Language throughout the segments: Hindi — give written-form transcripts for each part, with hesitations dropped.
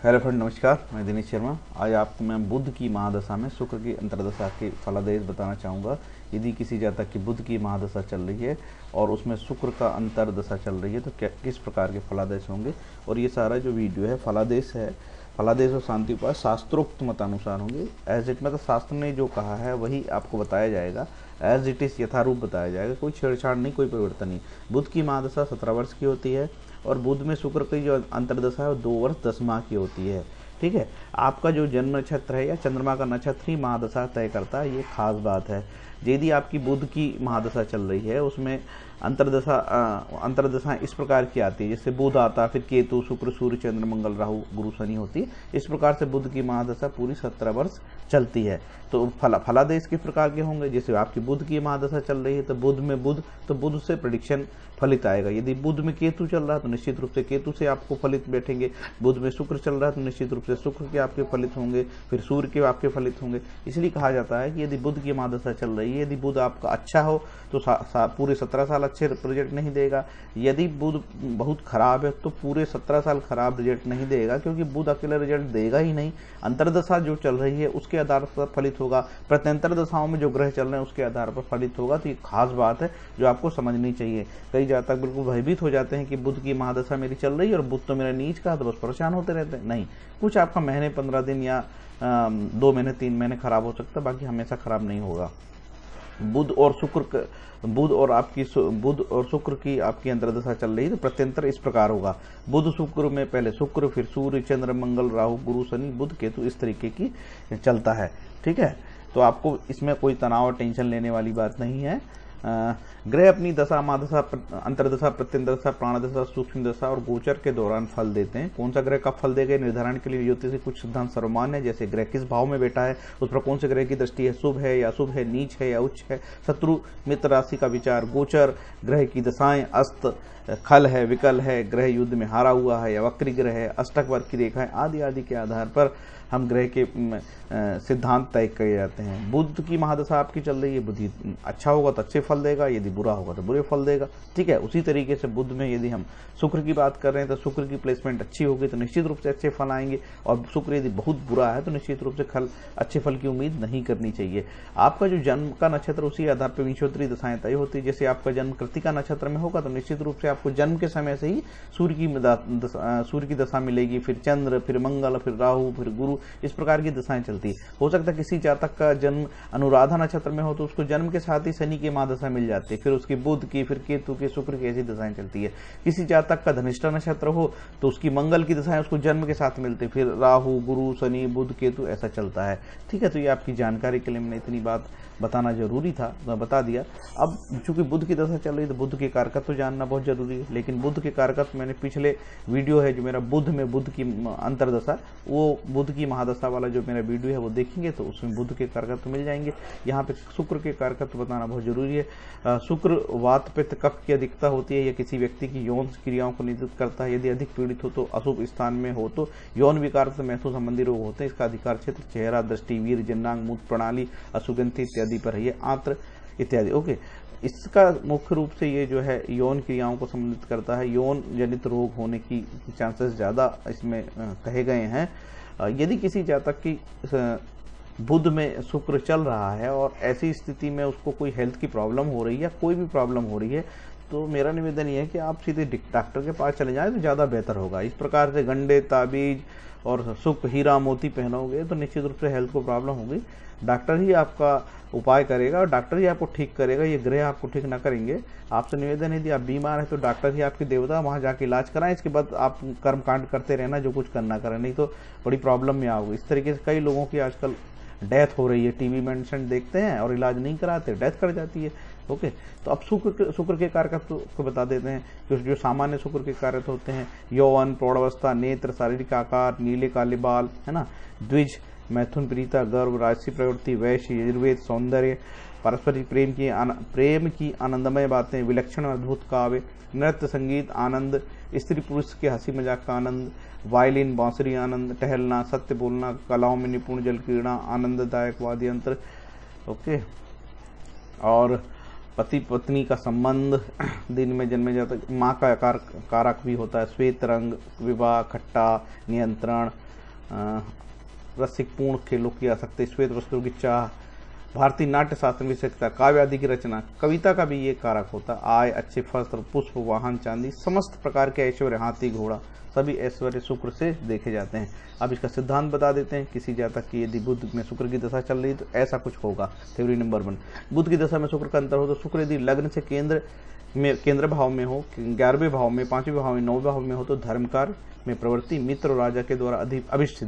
हेलो फ्रेंड, नमस्कार। मैं दिनेश शर्मा। आज आपको मैं बुध की महादशा में शुक्र की अंतर्दशा के फलादेश बताना चाहूँगा। यदि किसी जातक की बुध की महादशा चल रही है और उसमें शुक्र का अंतर्दशा चल रही है तो क्या किस प्रकार के फलादेश होंगे। और ये सारा जो वीडियो है फलादेश है, फलादेश और शांति उपाय शास्त्रोक्त मतानुसार होंगे। एज इट मतलब शास्त्र ने जो कहा है वही आपको बताया जाएगा, एज इट इज़ यथारूप बताया जाएगा। कोई छेड़छाड़ नहीं, कोई परिवर्तन नहीं। बुध की महादशा 17 वर्ष की होती है और बुध में शुक्र की जो अंतर्दशा है वो 2 वर्ष 10 माह की होती है। ठीक है, आपका जो जन्म नक्षत्र है या चंद्रमा का नक्षत्र ही महादशा तय करता है, ये खास बात है। यदि आपकी बुध की महादशा चल रही है उसमें अंतर्दशा इस प्रकार की आती है, जैसे बुध आता, फिर केतु, शुक्र, सूर्य, चंद्र, मंगल, राहु, गुरु, शनि होती है। इस प्रकार से बुध की महादशा पूरी 17 वर्ष चलती है। तो फलादेश किस प्रकार के होंगे, जैसे आपकी बुध की महादशा चल रही है तो बुध में बुध, तो बुध से प्रेडिक्शन फलित आएगा। यदि बुध में केतु चल रहा है तो निश्चित रूप से केतु से आपको फलित बैठेंगे। बुध में शुक्र चल रहा है तो निश्चित रूप से शुक्र के आपके फलित होंगे, फिर सूर्य के आपके फलित होंगे। इसलिए कहा जाता है कि यदि बुध की महादशा चल रही है, यदि बुध आपका अच्छा हो तो पूरे 17 साल अच्छे रिजल्ट नहीं देगा। यदि बुध बहुत खराब है तो पूरे 17 साल खराब रिजल्ट नहीं देगा, क्योंकि बुध अकेला रिजल्ट देगा ही नहीं। अंतर्दशा जो चल रही है उसके आधार पर फलित होगा, प्रत्यंतर दशाओं में जो ग्रह चल रहे हैं उसके आधार पर फलित होगा। तो ये खास बात है जो आपको समझनी चाहिए। कई जातक बिल्कुल भयभीत हो जाते हैं कि बुध की महादशा मेरी चल रही है और बुध तो मेरा नीच का, तो बस परेशान होते रहते हैं। नहीं, कुछ आपका महीने 15 दिन या 2 महीने 3 महीने खराब हो सकता है, बाकी हमेशा खराब नहीं होगा। बुध और शुक्र की आपकी अंतर्दशा चल रही है तो प्रत्यंतर इस प्रकार होगा। बुध शुक्र में पहले शुक्र, फिर सूर्य, चंद्र, मंगल, राहु, गुरु, शनि, बुध, केतु, इस तरीके की चलता है। ठीक है, तो आपको इसमें कोई तनाव और टेंशन लेने वाली बात नहीं है। ग्रह अपनी दशा, महादशा, अंतर्दशा, प्रत्यंतरदशा, प्राणदशा, सूक्ष्म दशा और गोचर के दौरान फल देते हैं। कौन सा ग्रह कब फल देगा निर्धारण के लिए ज्योतिष के कुछ सिद्धांत सर्वमान्य है, जैसे ग्रह किस भाव में बैठा है, उस पर कौन से ग्रह की दृष्टि है, शुभ है या अशुभ है, नीच है या उच्च है, शत्रु मित्र राशि का विचार, गोचर, ग्रह की दशाएं, अस्त, खल है, विकल है, ग्रह युद्ध में हारा हुआ है या वक्री ग्रह है, अष्टक वर्ग की रेखा है, आदि आदि के आधार पर हम ग्रह के सिद्धांत तय किए जाते हैं। बुध की महादशा आपकी चल रही है, बुध अच्छा होगा तो अच्छे फल देगा, यदि बुरा होगा तो बुरे फल देगा। ठीक है, उसी तरीके से बुध में यदि हम शुक्र की बात कर रहे हैं तो शुक्र की प्लेसमेंट अच्छी होगी तो निश्चित रूप से अच्छे फल आएंगे, और शुक्र यदि बहुत बुरा है तो निश्चित रूप से अच्छे फल की उम्मीद नहीं करनी चाहिए। आपका जो जन्म का नक्षत्र उसी आधार पर विंशोत्तरी दशाएं तय होती है। जैसे आपका जन्म कृतिका नक्षत्र में होगा तो निश्चित रूप से आपको जन्म के समय से ही सूर्य की दशा मिलेगी, फिर चंद्र, फिर मंगल, फिर राहु, फिर गुरु, इस प्रकार की दशाएं चलती है। हो सकता है किसी जातक का जन्म अनुराधा नक्षत्र में हो तो उसको जन्म के साथ ही शनि की महादशा मिल जाती है, फिर उसकी बुध की, फिर केतु की, शुक्र की, ऐसी दशाएं चलती है। किसी जातक का धनिष्ठा नक्षत्र हो तो उसकी मंगल की दशाएं उसको जन्म के साथ मिलती है, फिर राहु, गुरु, शनि, बुध, केतु, ऐसा चलता है। ठीक है, तो ये आपकी जानकारी के लिए मैंने इतनी बात बताना जरूरी था, मैं बता दिया। अब चूंकि बुध की दशा चल रही है तो बुध के कारकत्व तो जानना बहुत जरूरी है, लेकिन बुध के कारकत्व मैंने पिछले वीडियो है जो मेरा बुध में बुध की अंतर्दशा, वो बुध की महादशा वाला जो मेरा वीडियो है वो देखेंगे तो उसमें बुध के कारकत्व मिल जाएंगे। यहाँ पे शुक्र के कारकत्व बताना बहुत जरूरी है। शुक्र वात, पित्त, कफ की अधिकता होती है, या किसी व्यक्ति की यौन क्रियाओं को नियंत्रित करता है। यदि अधिक पीड़ित हो तो अशुभ स्थान में हो तो यौन विकार से महसूस संबंधी रोग होते हैं। इसका अधिकार क्षेत्र चेहरा, दृष्टि, वीर, जन्नांग, मूत्र प्रणाली, असुगंधी इत्यादि पर है, ये आंत्र इत्यादि। ओके, इसका मुख्य रूप से ये जो है यौन क्रियाओं को संबंधित करता है। यौन जनित रोग होने की चांसेस ज़्यादा इसमें कहे गए हैं। यदि किसी जातक की बुध में शुक्र चल रहा है और ऐसी स्थिति में उसको कोई हेल्थ की प्रॉब्लम हो रही है या कोई भी प्रॉब्लम हो रही है तो मेरा निवेदन ये है कि आप सीधे डॉक्टर के पास चले जाएं तो ज़्यादा बेहतर होगा। इस प्रकार से गंडे, ताबीज और सुख, हीरा, मोती पहनोगे तो निश्चित रूप से हेल्थ को प्रॉब्लम होगी। डॉक्टर ही आपका उपाय करेगा और डॉक्टर ही आपको ठीक करेगा, ये ग्रह आपको ठीक ना करेंगे। आपसे निवेदन है यदि आप बीमार हैं तो डॉक्टर ही आपकी देवता, वहाँ जाके इलाज कराएं। इसके बाद आप कर्मकांड करते रहना जो कुछ करना करें, नहीं तो बड़ी प्रॉब्लम में आओगे। इस तरीके से कई लोगों की आजकल डेथ हो रही है, टीवी मेडिसिन देखते हैं और इलाज नहीं कराते, डेथ कर जाती है। ओके, तो अब शुक्र के कारकत्व को बता देते हैं कि जो सामान्य शुक्र के कारक होते हैं, यौवन, प्रौढ़ावस्था, नेत्र, शारीरिक आकार, नीले काले बाल, है ना, द्विज, मैथुन, प्रीता, गर्भ, राजसी प्रवृत्ति, वैश्य, यजुर्वेद, सौंदर्य, पारस्परिक प्रेम की आनंदमय बातें, विलक्षण अद्भुत काव्य, नृत्य, संगीत, आनंद, स्त्री पुरुष के हंसी मजाक का आनंद, वायलिन, बांसुरी आनंद, टहलना, सत्य बोलना, कलाओं में निपुण, जल क्रीड़ा, आनंददायक वाद्य यंत्र। ओके, और पति पत्नी का संबंध, दिन में जन्मे जातक, माँ का कारक भी होता है, श्वेत रंग, विवाह, खट्टा, नियंत्रण, रसिकपूर्ण खेलों की आसक्ति, श्वेत वस्त्रों की चाह, भारतीय नाट्य शास्त्र विशेषता, काव्य आदि की रचना, कविता का भी ये कारक होता है, आय, अच्छे वस्त्र, पुष्प, वाहन, चांदी, समस्त प्रकार के ऐश्वर्य, हाथी, घोड़ा, सभी ऐश्वर्य शुक्र से देखे जाते हैं। अब इसका सिद्धांत बता देते हैं। किसी जातक की यदि बुध में शुक्र की दशा चल रही तो ऐसा कुछ होगा। थ्योरी नंबर 1, बुध की दशा में शुक्र का अंतर हो तो शुक्र यदि लग्न से केंद्र भाव में हो, 11वें भाव में, 5वें भाव में, 9वें भाव में हो तो धर्मकार में प्रवृत्ति, मित्र और राजा के द्वारा अभिष्ट।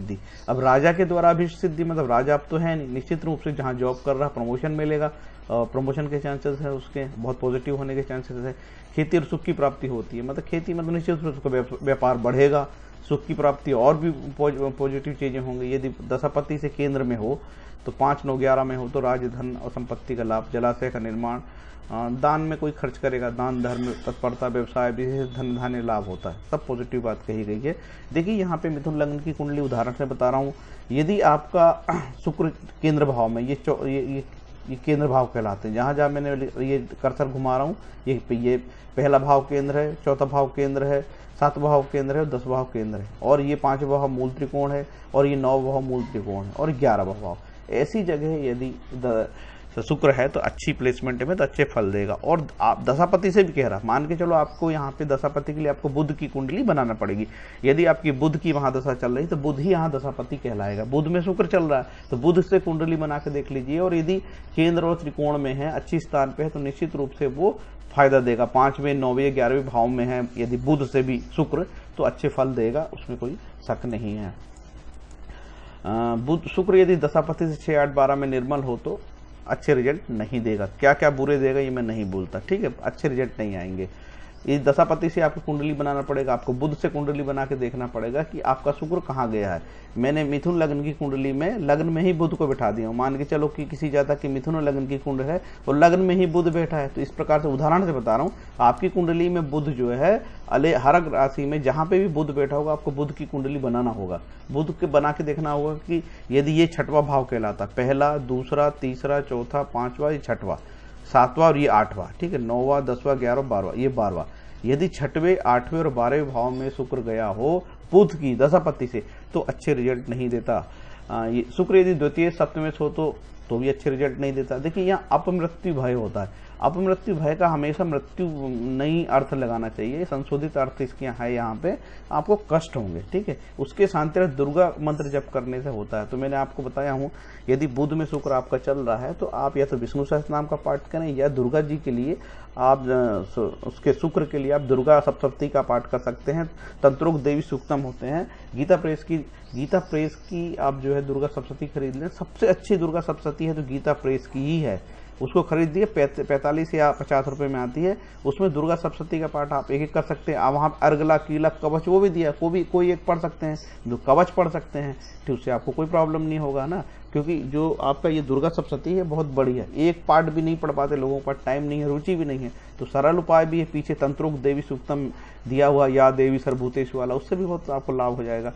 अब राजा के द्वारा अभिष्ट मतलब राजा अब तो है नहीं, निश्चित रूप से जहां जॉब कर रहा प्रमोशन मिलेगा, प्रमोशन के चांसेस है, उसके बहुत पॉजिटिव होने के चांसेस है। खेती और सुख की प्राप्ति होती है, मतलब खेती मतलब निश्चित रूप से व्यापार बढ़ेगा, सुख की प्राप्ति और भी पॉजिटिव चीजें होंगी। यदि दशापति से केंद्र में हो तो 5, 9, 11 में हो तो राजधन और संपत्ति का लाभ, जलाशय का निर्माण, दान में कोई खर्च करेगा, दान धर्म तत्परता, व्यवसाय, विशेष धन धान्य लाभ होता है, सब पॉजिटिव बात कही गई है। देखिए यहाँ पे मिथुन लग्न की कुंडली उदाहरण से बता रहा हूँ। यदि आपका शुक्र केंद्र भाव में, ये केंद्र भाव कहलाते हैं, जहां मैंने ये कर्सर घुमा रहा हूँ, ये पहला भाव केंद्र है, चौथा भाव केंद्र है, 7वां भाव केंद्र है और 10वां भाव केंद्र है, और ये 5वां भाव मूल त्रिकोण है, और ये 9वां भाव मूल त्रिकोण है, और 11वां भाव। ऐसी जगह यदि शुक्र है तो अच्छी प्लेसमेंट में तो अच्छे फल देगा। और आप दशापति से भी कह रहा, मान के चलो आपको यहाँ पे दशापति के लिए आपको बुध की कुंडली बनाना पड़ेगी। यदि आपकी बुध की वहां दशा चल रही तो बुध ही यहाँ दशापति कहलाएगा। बुध में शुक्र चल रहा है तो बुध से कुंडली बना के देख लीजिए, और यदि केंद्र और त्रिकोण में है, अच्छी स्थान पे है, तो निश्चित रूप से वो फायदा देगा। 5वें, 9वें, 11वें भाव में है यदि बुध से भी शुक्र तो अच्छे फल देगा, उसमें कोई शक नहीं है। बुध शुक्र यदि दशापति से 6, 8, 12 में निर्मल हो तो अच्छे रिजल्ट नहीं देगा। क्या क्या बुरे देगा ये मैं नहीं बोलता, ठीक है, अच्छे रिजल्ट नहीं आएंगे। इस दशापति से आपको कुंडली बनाना पड़ेगा, आपको बुध से कुंडली बना के देखना पड़ेगा कि आपका शुक्र कहाँ गया है। मैंने मिथुन लग्न की कुंडली में लग्न में ही बुध को बैठा दिया हूँ। मान के चलो कि किसी जातक की मिथुन लग्न की कुंडली है और लग्न में ही बुध बैठा है, तो इस प्रकार से उदाहरण से बता रहा हूँ। आपकी कुंडली में बुध जो है हर राशि में जहां पे भी बुध बैठा होगा आपको बुध की कुंडली बनाना होगा। बुध के बना के देखना होगा कि यदि ये 6वां भाव कहलाता, पहला, दूसरा, तीसरा, चौथा, 5वां, ये 6वां, 7वां और ये 8वां, ठीक है, 9वां, 10वां, 11वां, 12वां, ये 12वां। यदि 6वें, 8वें और 12वें भाव में शुक्र गया हो बुध की दशापति से तो अच्छे रिजल्ट नहीं देता। ये शुक्र यदि द्वितीय, सप्तम में हो तो भी अच्छे रिजल्ट नहीं देता। देखिए यहाँ अपमृत्यु भय होता है। अपमृत्यु भय का हमेशा मृत्यु नहीं अर्थ लगाना चाहिए, संशोधित अर्थ इसके है, यहाँ पे आपको कष्ट होंगे, ठीक है। उसके शांति दुर्गा मंत्र जप करने से होता है। तो मैंने आपको बताया हूँ यदि बुध में शुक्र आपका चल रहा है तो आप या तो विष्णु सहस्त्र नाम का पाठ करें या दुर्गा जी के लिए आप उसके शुक्र के लिए आप दुर्गा सप्तशती का पाठ कर सकते हैं। तंत्रोक्त देवी सूक्तम होते हैं, गीता प्रेस की आप जो है दुर्गा सप्तशती खरीद लें। सबसे अच्छी दुर्गा सप्तशती है तो गीता प्रेस की ही है, उसको खरीदिए। 45 या 50 रुपए में आती है। उसमें दुर्गा सप्तशती का पाठ आप एक कर सकते हैं। वहां अर्गला, कीलक, कवच वो भी दिया, कोई एक पढ़ सकते हैं, जो कवच पढ़ सकते हैं, ठीक, उससे आपको कोई प्रॉब्लम नहीं होगा ना, क्योंकि जो आपका ये दुर्गा सप्तशती है बहुत बड़ी है। एक पार्ट भी नहीं पढ़ पाते लोगों के पास, टाइम नहीं है, रुचि भी नहीं है, तो सरल उपाय भी है। पीछे तंत्रोक्त देवी सूक्तम दिया हुआ, या देवी सर्वभूतेषु वाला, उससे भी बहुत आपको लाभ हो जाएगा।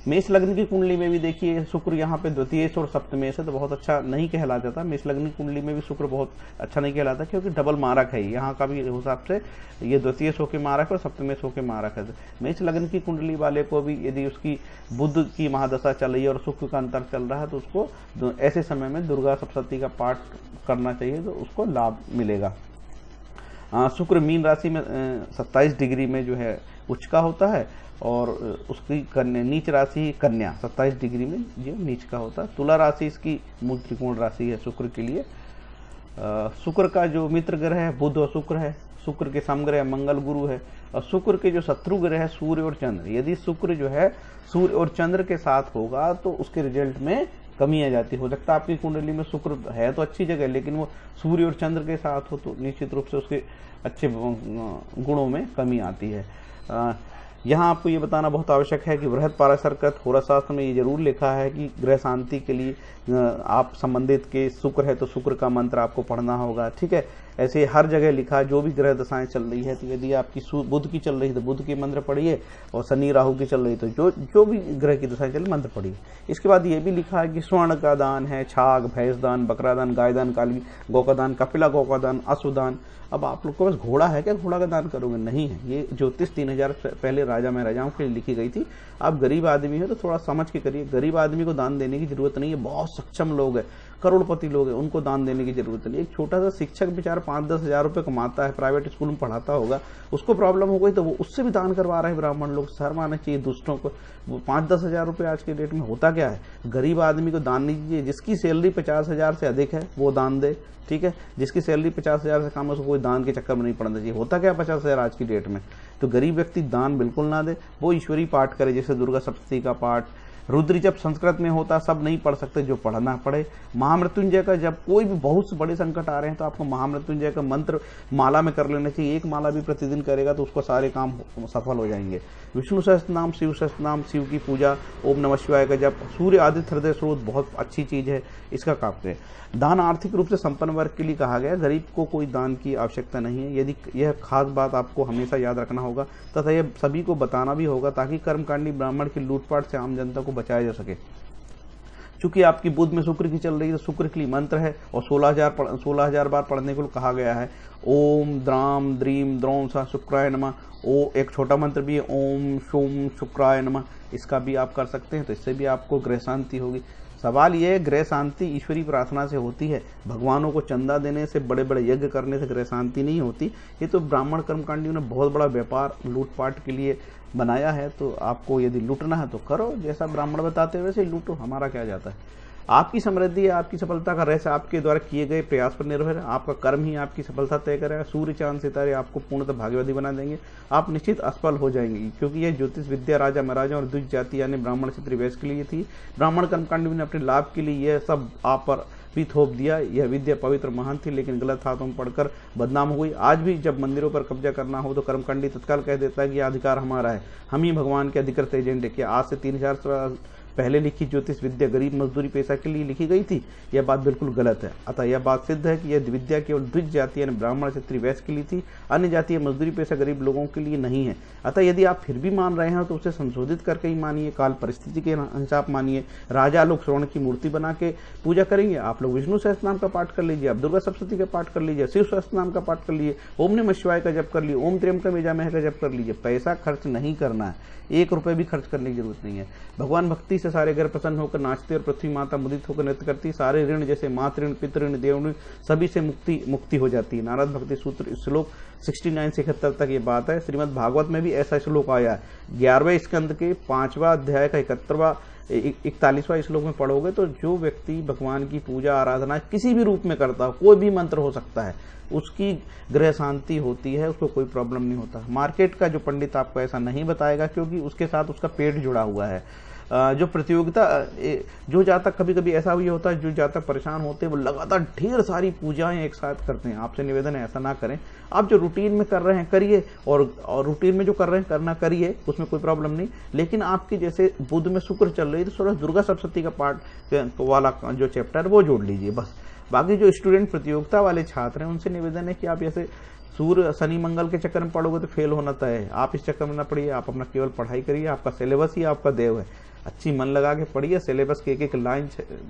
मेष लग्न की कुंडली में भी देखिए शुक्र यहाँ पे द्वितीयेश और सप्तमेश है तो बहुत अच्छा नहीं कहला जाता। मेष लग्न की कुंडली में भी शुक्र बहुत अच्छा नहीं कहलाता, क्योंकि डबल मारक है यहाँ का भी हिसाब से, ये द्वितीयेश होके मारक और सप्तमेश होके मारक है। मेष लग्न की कुंडली वाले को भी यदि उसकी बुध की महादशा चल रही है और शुक्र का अंतर चल रहा है तो उसको ऐसे समय में दुर्गा सप्तशती का पाठ करना चाहिए, तो उसको लाभ मिलेगा। शुक्र मीन राशि में 27 डिग्री में जो है उच्च का होता है, और उसकी कन्या नीच राशि कन्या 27 डिग्री में जो नीच का होता है। तुला राशि इसकी मूल त्रिकोण राशि है शुक्र के लिए। शुक्र का जो मित्र ग्रह है बुध और शुक्र है। शुक्र के समग्रह मंगल गुरु है, और शुक्र के जो शत्रु ग्रह है सूर्य और चंद्र। यदि शुक्र जो है सूर्य और चंद्र के साथ होगा तो उसके रिजल्ट में कमी आ जाती। हो सकता है आपकी कुंडली में शुक्र है तो अच्छी जगह, लेकिन वो सूर्य और चंद्र के साथ हो तो निश्चित रूप से उसके अच्छे गुणों में कमी आती है। यहाँ आपको ये बताना बहुत आवश्यक है कि बृहद पाराशरकत होरा शास्त्र में ये जरूर लिखा है कि ग्रह शांति के लिए आप संबंधित के शुक्र है तो शुक्र का मंत्र आपको पढ़ना होगा, ठीक है। ऐसे हर जगह लिखा, जो भी ग्रह दशाएं चल रही है, तो यदि आपकी बुध की चल रही है तो बुध की मंत्र पढ़िए, और शनि राहु की चल रही तो जो भी ग्रह की दशाएं चल रही मंत्र पढ़िए। इसके बाद ये भी लिखा है कि स्वर्ण का दान है, छाग, भैंस दान, बकरा दान, गाय दान, काली गौ का दान, कपिला गौ का दान, अश्वदान। अब आप लोग के पास घोड़ा है क्या, घोड़ा का दान करोगे? नहीं है। ये ज्योतिष 3000 पहले राजा महाराजाओं के लिए लिखी गई थी। आप गरीब आदमी है तो थोड़ा समझ के करिए। गरीब आदमी को दान देने की जरूरत नहीं है, बहुत सक्षम लोग हैं, करोड़पति लोग हैं, उनको दान देने की जरूरत नहीं। एक छोटा सा शिक्षक बेचारा 5-10 हजार रुपये कमाता है, प्राइवेट स्कूल में पढ़ाता होगा, उसको प्रॉब्लम हो गई तो वो उससे भी दान करवा रहे हैं ब्राह्मण लोग। शर्म आना चाहिए दुष्टों को। वो 5-10 हजार रुपये आज के डेट में होता क्या है? गरीब आदमी को दान नहीं दीजिए। जिसकी सैलरी 50 हजार से अधिक है वो दान दे, ठीक है। जिसकी सैलरी 50 हजार से कम है उसको कोई दान के चक्कर में नहीं पड़ना चाहिए। होता क्या 50 हजार आज की डेट में? तो गरीब व्यक्ति दान बिल्कुल ना दे। वो ईश्वरी पाठ करे, जैसे दुर्गा सप्तशती का पाठ, रुद्र जब संस्कृत में होता, सब नहीं पढ़ सकते, जो पढ़ना पड़े। महामृत्युंजय का, जब कोई भी बहुत से बड़े संकट आ रहे हैं तो आपको महामृत्युंजय का मंत्र माला में कर लेना चाहिए। एक माला भी प्रतिदिन करेगा तो उसको सारे काम सफल हो जाएंगे। विष्णु सहस्त्र नाम, शिव सहस्त्र नाम, शिव की पूजा, ओम नमः शिवाय का जप, सूर्य आदित्य हृदय स्रोत बहुत अच्छी चीज है, इसका काम करें। दान आर्थिक रूप से संपन्न वर्ग के लिए कहा गया, गरीब को कोई दान की आवश्यकता नहीं है। यदि यह खास बात आपको हमेशा याद रखना होगा तथा यह सभी को बताना भी होगा, ताकि कर्मकांडी ब्राह्मण की लूटपाट से आम जनता को बचाया जा सके। चूंकि आपकी बुध में शुक्र की चल रही है तो शुक्र के लिए मंत्र है, और 16,000 बार पढ़ने को कहा गया है। ओम द्राम द्रीम द्रोम सा शुक्राय नमः। ओ एक छोटा मंत्र भी है, ओम शोम शुक्राय नमः, इसका भी आप कर सकते हैं, तो इससे भी आपको ग्रह शांति होगी। सवाल यह है, ग्रह शांति ईश्वरी प्रार्थना से होती है, भगवानों को चंदा देने से, बड़े बड़े यज्ञ करने से ग्रह शांति नहीं होती। ये तो ब्राह्मण कर्मकांडियों ने बहुत बड़ा व्यापार लूटपाट के लिए बनाया है। तो आपको यदि लूटना है तो करो, जैसा ब्राह्मण बताते हैं वैसे लूटो, हमारा क्या जाता है। आपकी समृद्धि है, आपकी सफलता का रहस्य आपके द्वारा किए गए प्रयास पर निर्भर है। आपका कर्म ही आपकी सफलता तय करेगा। सूर्य चांद सितारे आपको पूर्णतः भाग्यवादी बना देंगे। आप निश्चित असफल हो जाएंगे, क्योंकि यह ज्योतिष विद्या राजा महाराजा और द्विज जाति यानी ब्राह्मण क्षत्रिय वैश्य के लिए थी। ब्राह्मण कर्मकांडियों ने अपने लाभ के लिए यह सब आप पर भी थोप दिया। यह विद्या पवित्र महान थी, लेकिन गलत हाथों में पड़कर बदनाम हो गई। आज भी जब मंदिरों पर कब्जा करना हो तो कर्मकांडी तत्काल कह देता है कि यह अधिकार हमारा है, हम ही भगवान के अधिकृत एजेंट है। क्या आज से 3000 साल पहले लिखी ज्योतिष विद्या गरीब मजदूरी पेशा के लिए लिखी गई थी? यह बात बिल्कुल गलत है। अतः यह बात सिद्ध है कि यह विद्या केवल द्विज जाति यानी ब्राह्मण क्षत्रिय वैश्य के लिए थी, अन्य जातीय मजदूरी पेशा गरीब लोगों के लिए नहीं है। अतः यदि आप फिर भी मान रहे हैं तो उसे संशोधित करके ही मानिए, काल परिस्थिति के अनुसार मानिए। राजा लोग स्वर्ण की मूर्ति बना के पूजा करेंगे, आप लोग विष्णु सहस्त्र नाम का पाठ कर लीजिए, आप दुर्गा सप्तशती का पाठ कर लीजिए, शिव सहस्त्र नाम का पाठ कर लीजिए, ओम नमः शिवाय का जप कर लीजिए, ओम त्र्यंबकम यजामहे का जप कर लीजिए। पैसा खर्च नहीं करना है, 1 रुपये भी खर्च करने की जरूरत नहीं है। भगवान भक्ति से सारे ग्रह प्रसन्न होकर नाचते और पृथ्वी माता मुदित होकर नृत्य करती। सारे ऋण जैसे मातृ ऋण, पितृ ऋण, देव ऋण सभी से मुक्ति हो जाती है। नारद भक्ति सूत्र श्लोक 69 से 71 तक ये बात है। श्रीमद् भागवत में भी ऐसा श्लोक आया है। 11वें स्कंद के 5वां अध्याय का 41वां श्लोक में पढ़ोगे तो जो व्यक्ति भगवान की पूजा आराधना किसी भी रूप में करता हो, कोई भी मंत्र हो सकता है, उसकी ग्रह शांति होती है, उसको कोई प्रॉब्लम नहीं होता। मार्केट का जो पंडित आपको ऐसा नहीं बताएगा, क्योंकि उसके साथ उसका पेट जुड़ा हुआ है। जो प्रतियोगिता, जो जातक कभी कभी ऐसा भी होता है, जो जातक परेशान होते हैं वो लगातार ढेर सारी पूजाएं एक साथ करते हैं। आपसे निवेदन है ऐसा ना करें। आप जो रूटीन में कर रहे हैं करिए, और रूटीन में जो कर रहे हैं करना करिए, उसमें कोई प्रॉब्लम नहीं। लेकिन आपके जैसे बुध में शुक्र चल रही है तो थोड़ा दुर्गा सप्तशती का पाठ वाला जो चैप्टर वो जोड़ लीजिए बस। बाकी जो स्टूडेंट प्रतियोगिता वाले छात्र हैं उनसे निवेदन है कि आप ऐसे सूर्य शनि मंगल के चक्कर में पढ़ोगे तो फेल होना तय है। आप इस चक्कर में ना पढ़िए, आप अपना केवल पढ़ाई करिए। आपका सिलेबस ही आपका देव है, अच्छी मन लगा के पढ़िए, सिलेबस के एक लाइन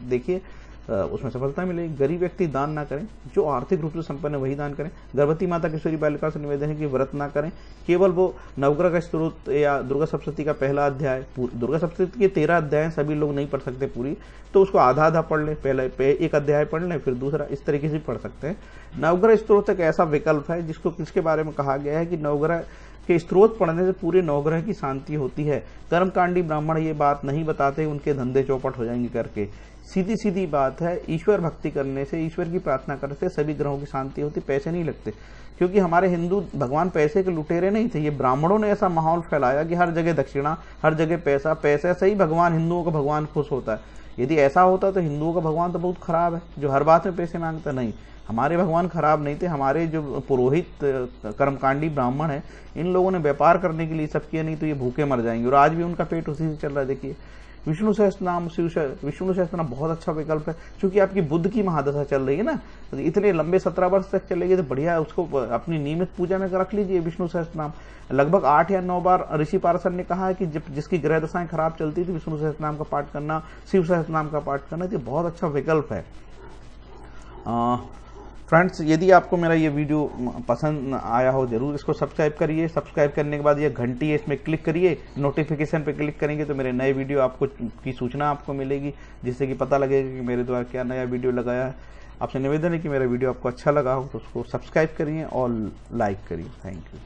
देखिए, उसमें सफलता मिलेगी। गरीब व्यक्ति दान ना करें, जो आर्थिक रूप से संपन्न है वही दान करें। गर्भवती माता किशोरी बालिका से निवेदन है कि व्रत ना करें, केवल वो नवग्रह का स्त्रोत या दुर्गा सप्तशती का पहला अध्याय, दुर्गा सप्तशती के 13 अध्याय सभी लोग नहीं पढ़ सकते पूरी, तो उसको आधा आधा पढ़ लें, पहले एक अध्याय पढ़ लें फिर दूसरा, इस तरीके से पढ़ सकते हैं। नवग्रह स्त्रोत एक ऐसा विकल्प है जिसके बारे में कहा गया है कि नवग्रह के स्त्रोत पढ़ने से पूरे नवग्रह की शांति होती है। कर्मकांडी ब्राह्मण ये बात नहीं बताते, उनके धंधे चौपट हो जाएंगे करके। सीधी सीधी बात है, ईश्वर भक्ति करने से, ईश्वर की प्रार्थना करने से सभी ग्रहों की शांति होती, पैसे नहीं लगते। क्योंकि हमारे हिंदू भगवान पैसे के लुटेरे नहीं थे, ये ब्राह्मणों ने ऐसा माहौल फैलाया कि हर जगह दक्षिणा, हर जगह पैसा, पैसे से ही भगवान, हिंदुओं का भगवान खुश होता है। यदि ऐसा होता तो हिंदुओं का भगवान तो बहुत खराब है, जो हर बात में पैसे मांगता। नहीं, हमारे भगवान खराब नहीं थे, हमारे जो पुरोहित कर्मकांडी ब्राह्मण हैं, इन लोगों ने व्यापार करने के लिए सब किया, नहीं तो ये भूखे मर जाएंगे। और आज भी उनका पेट उसी से चल रहा है। देखिए विष्णु सहस्त्र नाम, विष्णु सहस्त्र नाम बहुत अच्छा विकल्प है, क्योंकि आपकी बुद्ध की महादशा चल रही है ना, तो इतने लंबे 17 वर्ष तक चलेगी तो बढ़िया है, उसको अपनी नियमित पूजा में रख लीजिए विष्णु सहस्त्र नाम। लगभग 8 या 9 बार ऋषि पार्षद ने कहा है कि जिसकी ग्रह दशाएं खराब चलती थी, विष्णु सहस्त्र नाम का पाठ करना, शिव सहस्त्र नाम का पाठ करना, तो बहुत अच्छा विकल्प है। फ्रेंड्स, यदि आपको मेरा ये वीडियो पसंद आया हो, जरूर इसको सब्सक्राइब करिए। सब्सक्राइब करने के बाद ये घंटी है, इसमें क्लिक करिए, नोटिफिकेशन पे क्लिक करेंगे तो मेरे नए वीडियो आपको की सूचना आपको मिलेगी, जिससे कि पता लगेगा कि मेरे द्वारा क्या नया वीडियो लगाया है। आपसे निवेदन है कि मेरा वीडियो आपको अच्छा लगा हो तो उसको सब्सक्राइब करिए और लाइक करिए। Thank you.